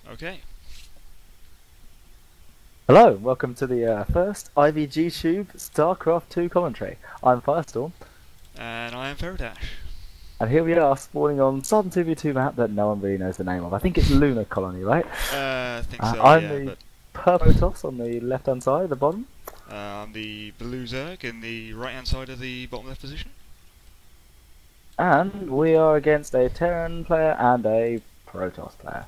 Okay. Hello, welcome to the first IVG Tube Starcraft 2 commentary. I'm Firestorm, And I am Ferretash. and here we are spawning on some 2v2 map that no one really knows the name of. I think it's Lunar Colony, right? I think so, I'm yeah, the but protoss on the left-hand side, the bottom, I'm the blue Zerg in the right-hand side of the bottom left position. and we are against a Terran player and a Protoss player.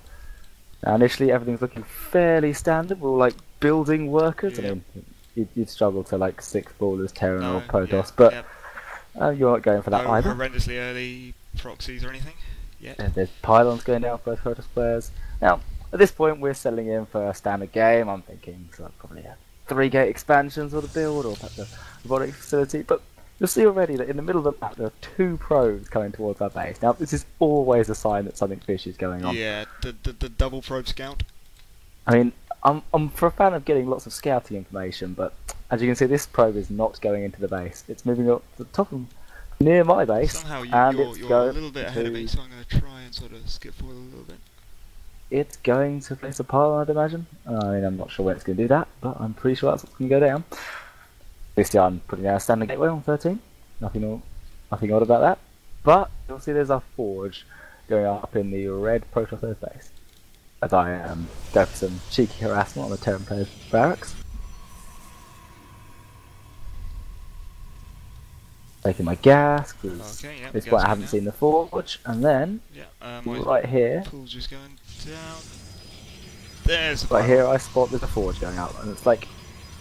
Now, initially, everything's looking fairly standard. We're all like building workers. Yep. I mean, you'd struggle to like 6 ballers, Terran No, or Protoss, yeah, but yep. you're not going for that No either. horrendously early proxies or anything yet. There's pylons going down for both Protoss players. Now, at this point, we're settling in for a standard game. I'm thinking so probably a 3-gate expansion sort of build, or perhaps a robotic facility. But you'll see already that in the middle of the map, there are 2 probes coming towards our base. Now, this is always a sign that something fishy is going on. Yeah, the double probe scout. I mean, I'm for a fan of getting lots of scouting information, but as you can see, this probe is not going into the base. It's moving up to the top of near my base, Somehow and you're it's a going little bit ahead of me, so I'm going to try and sort of skip forward a little bit. It's going to place a pylon, I'd imagine. I mean, I'm not sure when it's going to do that, but I'm pretty sure that's what's going to go down. This year I'm putting down a standard gateway on 13. Nothing odd about that. But you'll see there's a forge going up in the red Protoss Earth base. As I go for some cheeky harassment on the Terran player's barracks. Taking my gas, because Okay, yeah, this gas point I going haven't down. seen the forge. And then, Yeah, my right here, pool's just going down. There's the right pylon. here I spot there's a forge going up. And it's like,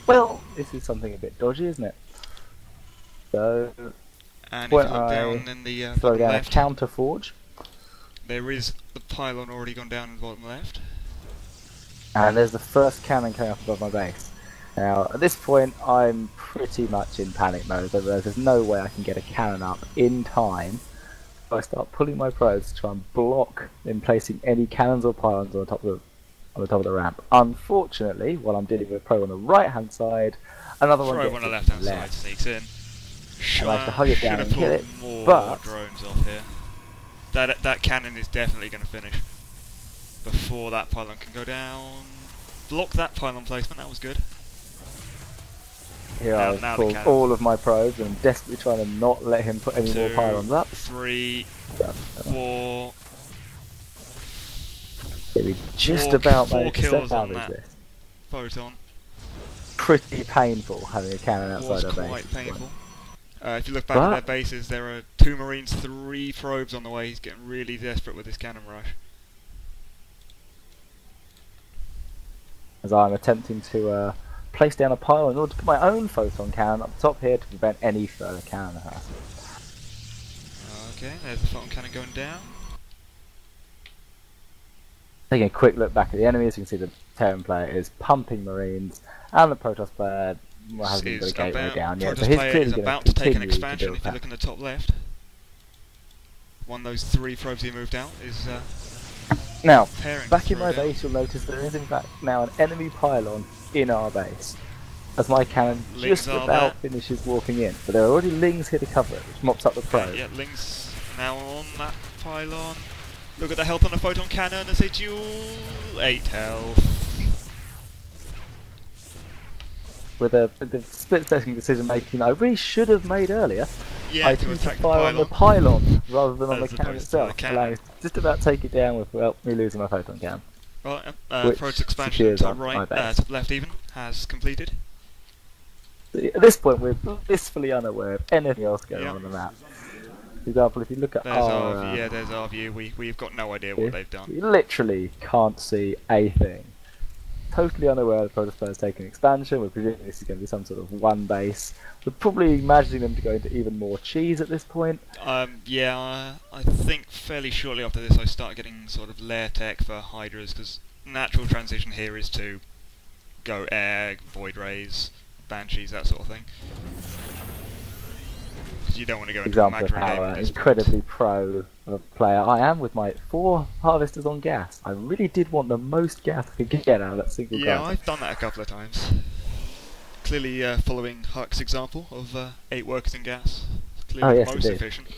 well, this is something a bit dodgy, isn't it? So, And if you when look I down in the throw bottom down a left, counter forge, there is the pylon already gone down in the bottom left. and there's the first cannon coming up above my base. Now, at this point, I'm pretty much in panic mode. There's no way I can get a cannon up in time. So I start pulling my probes to try and block in placing any cannons or pylons on the top of the ramp. Unfortunately, while I'm dealing with a probe on the right-hand side, another one Probe gets on the it left-hand side left. sneaks in. I like to hug it down Should have and kill it, pulled more but drones off here. That cannon is definitely going to finish before that pylon can go down. Block that pylon placement. That was good. here Now I've the pulled cannon. all of my probes and I'm desperately trying to not let him put any more 2, pylons up. 3, 4. We just Four- about four managed to kills set on out that. this. Photon Pretty painful having a cannon was outside our base. quite at this point. painful. If you look back at their bases, there are 2 Marines, 3 probes on the way. He's getting really desperate with this cannon rush. As I'm attempting to place down a pylon in order to put my own photon cannon up the top here to prevent any further cannon harassment. Okay, there's the photon cannon going down. Taking a quick look back at the enemies, you can see the Terran player is pumping Marines, and the Protoss player hasn't got a Is gateway about, down yet, Protoss but he's player clearly is going about to to take an continue to expansion. build If you that. look in the top left, one of those 3 probes he moved out is Now, pairing. back in my base, you'll notice there is in fact now an enemy pylon in our base, as my cannon Lings just are about finishes walking in. But there are already Lings here to cover it, which mops up the probe. Yeah, Ling's now on that pylon. Look at the health on the photon cannon as they duel. 8 health. With a split-second decision making I really should have made earlier. Yeah, I to choose to attack the fire on the pylon. pylon rather than on the As cannon opposed to the itself, cannon. allowing just about take it down without me losing my photon cannon. Right, Which Protoss expansion secures top my right, base. top left even, has completed. At this point, we're blissfully unaware of anything else going Yep. on the map. For example, if you look at There's our our view, there's our view. We've got no idea what they've done. we literally can't see a thing. Totally unaware the Protoss players taking expansion. We're presuming this is going to be some sort of one base. We're probably imagining them to go into even more cheese at this point. Yeah, I think fairly shortly after this I start getting sort of lair tech for Hydras, because natural transition here is to go air, void rays, banshees, that sort of thing. Because you don't want to go into a Example of macro game how at this incredibly point. pro of a player I am with my 4 harvesters on gas. I really did want the most gas I could get out of that single Yeah, guy. I've done that a couple of times. Clearly following Huck's example of 8 workers in gas. Clearly Oh, yes, the most indeed. efficient.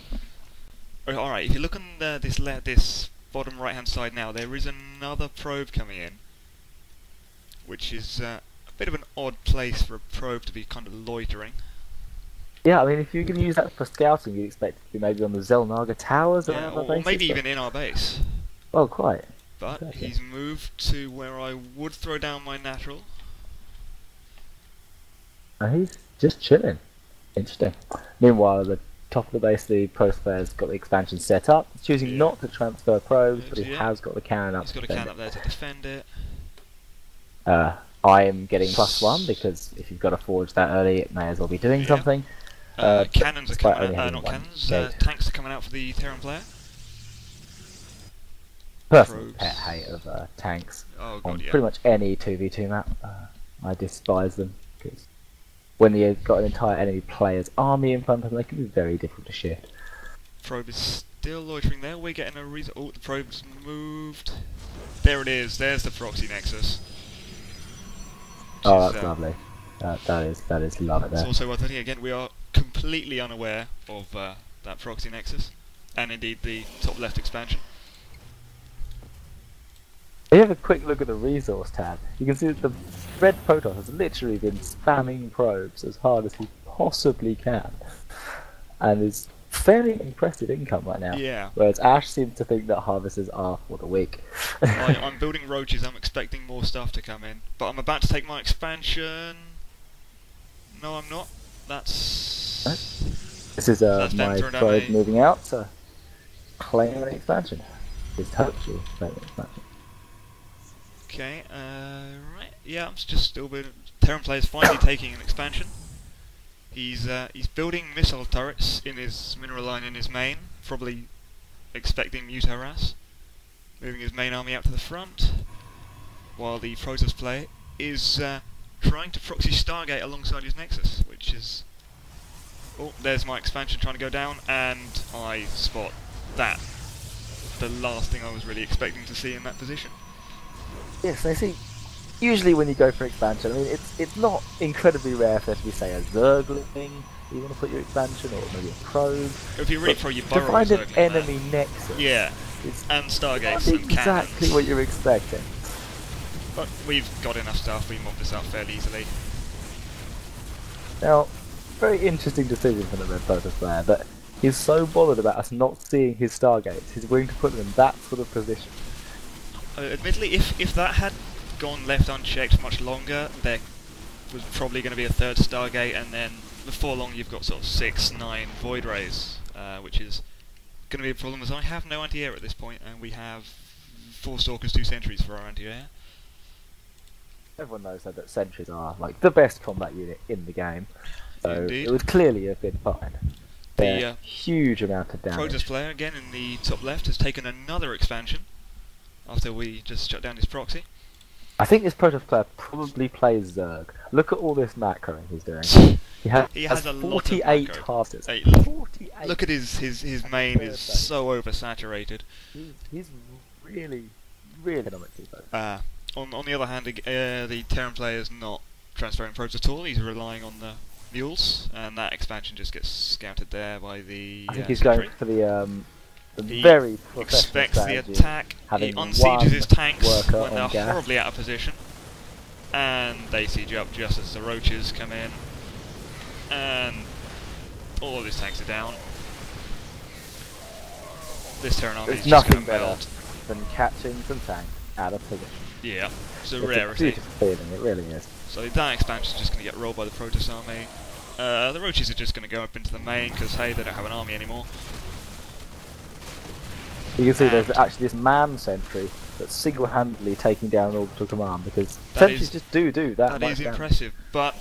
Alright, if you look on this bottom right hand side now, there is another probe coming in, which is a bit of an odd place for a probe to be kind of loitering. Yeah, I mean, if you're going to use that for scouting, you'd expect it to be maybe on the Zelnaga towers Yeah, or maybe even in our base. Oh, quite. But Exactly. he's moved to where I would throw down my natural. And he's just chilling. Interesting. Meanwhile, at the top of the base, the Protoss player's got the expansion set up. He's choosing not to transfer probes, but he has got the cannon up. He's got a cannon up there to defend it. I'm getting +1 because if you've got to forge that early, it may as well be doing something. Cannons are coming out, not cannons, tanks are coming out for the Terran player. Personal pet hate of tanks on pretty much any 2v2 map. I despise them because when you've got an entire enemy player's army in front of them, they can be very difficult to shift. Probe is still loitering there. We're getting a reason. Oh, the probe's moved. There it is. There's the proxy nexus. Oh, that's lovely. That is lovely. It's also worth noting again. We are completely unaware of that proxy nexus, and indeed the top left expansion. If you have a quick look at the resource tab, you can see that the red protoss has literally been spamming probes as hard as he possibly can, and is fairly impressive income right now. Yeah. Whereas Ash seems to think that harvesters are for the weak. I'm building roaches. I'm expecting more stuff to come in, but I'm about to take my expansion. No, I'm not. That's. This is my probe moving out to claim an expansion. It's totally claiming an expansion. Okay, right. Yeah, I'm just still building. Terran player's finally taking an expansion. He's building missile turrets in his mineral line in his main, probably expecting Muta harass. Moving his main army out to the front, while the Protoss player is trying to proxy Stargate alongside his Nexus, which is... Oh, there's my expansion trying to go down, and I spot that. The last thing I was really expecting to see in that position. Yes, I see. Usually when you go for expansion, I mean, it's not incredibly rare for there to be, say, a Zergling you want to put your expansion, or maybe a probe. If you really throw your burrow, to find an enemy nexus, and Stargates and exactly cannons. what you're expecting. But we've got enough stuff. We mob this up fairly easily. Now, very interesting decision from the Red Protoss player, but he's so bothered about us not seeing his Stargates, he's willing to put them in that sort of position. Admittedly, if that had gone left unchecked much longer, there was probably going to be a third Stargate, and then before long you've got sort of 6-9 Void Rays, which is going to be a problem, as I have no anti-air at this point, and we have 4 Stalkers, 2 Sentries for our anti-air. Everyone knows that Sentries are like the best combat unit in the game, so Indeed. It would clearly have been fine. The huge amount of damage. Protoss player, again in the top left, has taken another expansion after we just shut down his proxy. I think this Protoss player probably plays Zerg. Look at all this macroing he's doing. He has a 48 lot of harvesters. 48. Look at his main is so oversaturated. He's really economically focused. On the other hand, the Terran player is not transferring probes at all. He's relying on the mules, and that expansion just gets scouted there by the. I think he's going for the he very expects the attack. He unsieges his tanks when they're horribly out of position, and they siege up just as the roaches come in, and all of his tanks are down. This Terran army is just going to melt. Than catching some tanks out of position. Yeah, it's a rarity. A beautiful feeling, it really is. So that expansion is just going to get rolled by the Protoss army. The roaches are just going to go up into the main because hey, they don't have an army anymore. You can see there's actually this man sentry that's single-handedly taking down an orbital command, because sentries just do that. That is impressive, but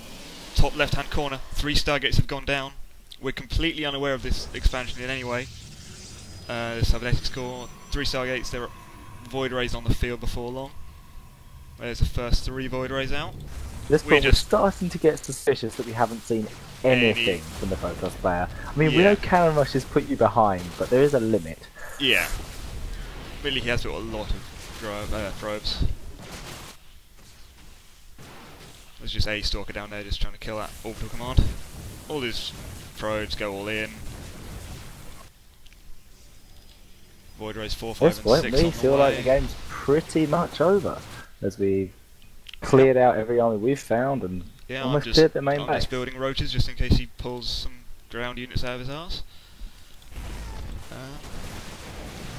top left-hand corner, 3 Stargates have gone down. We're completely unaware of this expansion in any way. Cybernetics core, 3 Stargates, there are Void Rays on the field before long. There's the first 3 Void Rays out. This point, we're starting to get suspicious that we haven't seen anything from the Protoss player. I mean, we know cannon rushes put you behind, but there is a limit. Yeah. Really, he has got a lot of probes. There's just a Stalker down there just trying to kill that orbital command. All his probes go all in. Void Rays 4, At 5 this and point, 6 we on the feel way. like the game's pretty much over, as we've cleared out every army we've found and Yeah, almost cleared the main I'm base. just building roaches just in case he pulls some ground units out of his arse.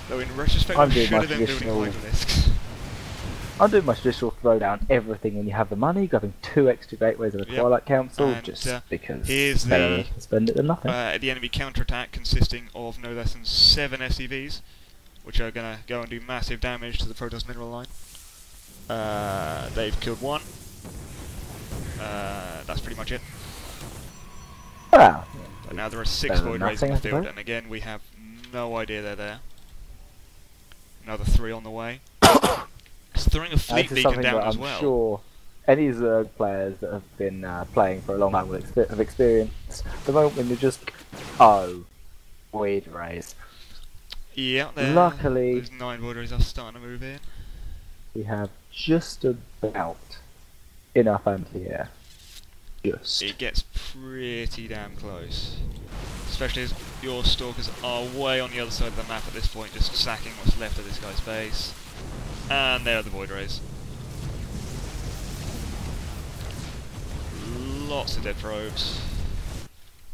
Though in retrospect, I'm I doing should my have been building traditional- Hydralisks. I'm doing my traditional throwdown everything when you have the money, grabbing 2 extra gateways and a Yep. Twilight Council, And, just because here's it's better the, to spend it than nothing. the enemy counterattack consisting of no less than 7 SCVs, which are going to go and do massive damage to the Protoss mineral line. They've killed 1. That's pretty much it. Wow. But now there are 6 Better than Void Rays in nothing, the I field, suppose. and again we have no idea they're there. Another 3 on the way. It's throwing a fleet This is beacon something down that as I'm well. sure any Zerg players that have been playing for a long time will have experienced the moment when you're just, oh, Void Rays. Yeah, Luckily- those 9 Void Rays are starting to move in. We have just about enough anti-air. Just. It gets pretty damn close. Especially as your Stalkers are way on the other side of the map at this point, just sacking what's left of this guy's base. And there are the Void Rays. Lots of dead probes.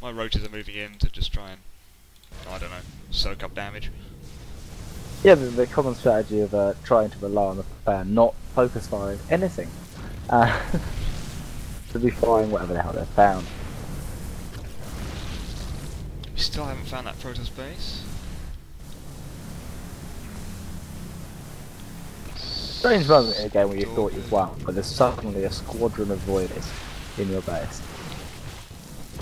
My roaches are moving in to just try and, I don't know, soak up damage. Yeah, the common strategy of trying to rely on the fan, not focus firing anything. To be firing whatever the hell they're found. We still haven't found that Protoss base. Strange moment in a game where you thought you'd won, but there's suddenly a squadron of voiders in your base.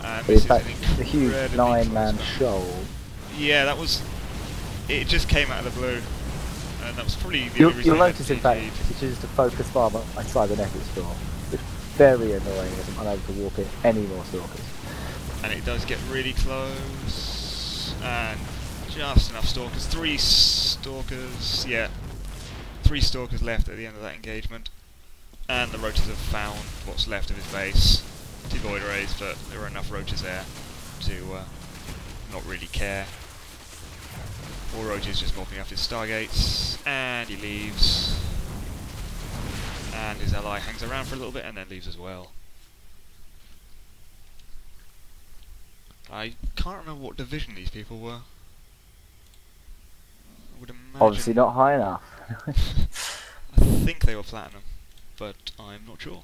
And But this in fact, is an the huge incredibly 9-man close one. shoal. Yeah, that was... It just came out of the blue. And that was probably the only reason You'll I had notice, in fact, DG'd. if you choose to focus fire by cybernetic storm, it's very annoying as I'm unable to walk in any more stalkers. And it does get really close. And just enough Stalkers. 3 Stalkers, yeah. 3 Stalkers left at the end of that engagement. And the roaches have found what's left of his base. 2 Void Rays, but there are enough roaches there to not really care. 4 roaches just mopping up his Stargates, and he leaves. And his ally hangs around for a little bit and then leaves as well. I can't remember what division these people were. I would imagine... Obviously not high enough. I think they were Platinum, but I'm not sure.